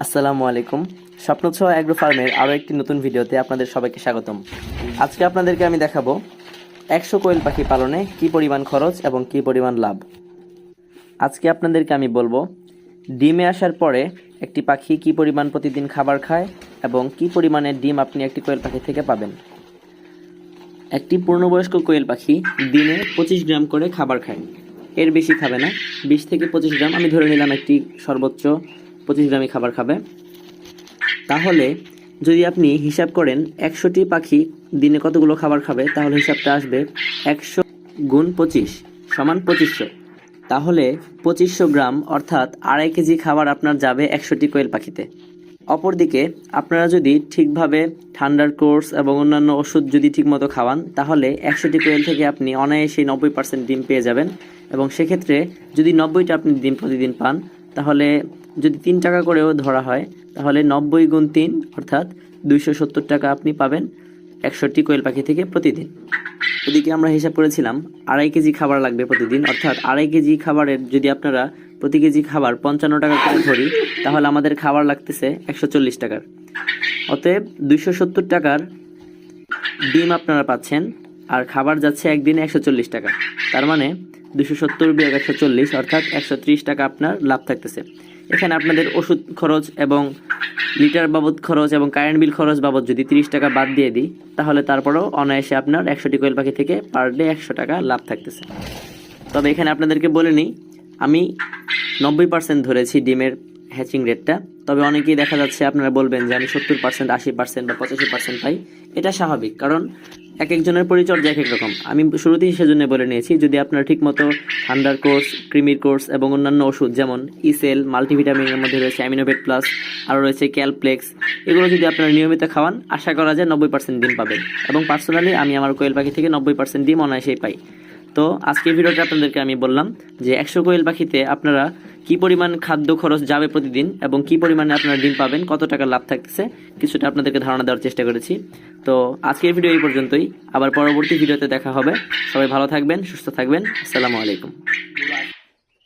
আসসালামু আলাইকুম। স্বপ্নছোঁয়া অ্যাগ্রো ফার্মের আরও একটি নতুন ভিডিওতে আপনাদের সবাইকে স্বাগতম। আজকে আপনাদেরকে আমি দেখাবো 100 কোয়েল পাখি পালনে কি পরিমাণ খরচ এবং কি পরিমাণ লাভ। আজকে আপনাদেরকে আমি বলবো ডিমে আসার পরে একটি পাখি কি পরিমাণ প্রতিদিন খাবার খায় এবং কি পরিমাণে ডিম আপনি একটি কোয়েল পাখি থেকে পাবেন। একটি পূর্ণবয়স্ক কোয়েল পাখি দিনে 25 গ্রাম করে খাবার খায়, এর বেশি খাবে না। 20 থেকে 25 গ্রাম আমি ধরে নিলাম, একটি সর্বোচ্চ 25 গ্রামই খাবার খাবে। তাহলে যদি আপনি হিসাব করেন 100টি পাখি দিনে কতগুলো খাবার খাবে, তাহলে হিসাবটা আসবে 100 গুণ 25 সমান 2500। তাহলে 2500 গ্রাম অর্থাৎ 2.5 কেজি খাবার আপনার যাবে 100টি কোয়েল পাখিতে। অপরদিকে আপনারা যদি ঠিকভাবে ঠান্ডার কোর্স এবং অন্যান্য ওষুধ যদি ঠিকমতো খাওয়ান, তাহলে 100টি কোয়েল থেকে আপনি অনায়াসেই 90% ডিম পেয়ে যাবেন। এবং সেক্ষেত্রে যদি 90টা আপনি ডিম প্রতিদিন পান, তাহলে যদি 3 টাকা করেও ধরা হয়, তাহলে 90 গুণ 3 অর্থাৎ 270 টাকা আপনি পাবেন 100টি কোয়েল পাখি থেকে প্রতিদিন। ওদিকে আমরা হিসাব করেছিলাম 2.5 কেজি খাবার লাগবে প্রতিদিন, অর্থাৎ 2.5 কেজি খাবারের যদি আপনারা প্রতি কেজি খাবার 55 টাকা করে ধরি, তাহলে আমাদের খাবার লাগতেছে 140 টাকার। অতএব 270 টাকার ডিম আপনারা পাচ্ছেন, আর খাবার যাচ্ছে একদিনে 140 টাকা। তার মানে 270 বিয়োগ 140 অর্থাৎ 130 টাকা আপনার লাভ থাকতেছে। এখানে আপনাদের ওষুধ খরচ এবং লিটার বাবদ খরচ এবং কারেন্ট বিল খরচ বাবদ যদি 30 টাকা বাদ দিয়ে দিই, তাহলে তারপরেও অনায়াসে আপনার 100টি কোয়েল পাখি থেকে পার ডে 100 টাকা লাভ থাকতেছে। তবে এখানে আপনাদেরকে বলে নিই, আমি 90% ধরেছি ডিমের হ্যাচিং রেটটা। তবে অনেকেই দেখা যাচ্ছে আপনারা বলবেন যে আমি 70%, 80% বা 85% পাই। এটা স্বাভাবিক, কারণ এক একজনের পরিচর্যা এক এক রকম। আমি শুরুতেই সেজন্য বলে নিয়েছি, যদি আপনারা ঠিকমতো ঠান্ডার কোর্স, ক্রিমির কোর্স এবং অন্যান্য ওষুধ যেমন ইসেল, মাল্টিভিটামিনের মধ্যে রয়েছে অ্যামিনোভেট প্লাস, আরও রয়েছে ক্যালপ্লেক্স, এগুলো যদি আপনারা নিয়মিত খাওয়ান, আশা করা যায় 90% ডিম পাবেন। এবং পার্সোনালি আমি আমার কোয়েল পাখি থেকে 90% ডিম অনায়াসেই পাই। তো আজকের ভিডিওটা আপনাদেরকে আমি বললাম যে 100 কোয়েল পাখিতে আপনারা কি পরিমাণ খাদ্য খরচ যাবে প্রতিদিন এবং কি পরিমাণে আপনারা ডিম পাবেন, কত টাকা লাভ থাকতেছে, কিছুটা আপনাদেরকে ধারণা দেওয়ার চেষ্টা করেছি। তো আজকের ভিডিও এই পর্যন্তই, আবার পরবর্তী ভিডিওতে দেখা হবে। সবাই ভালো থাকবেন, সুস্থ থাকবেন। আসসালামু আলাইকুম।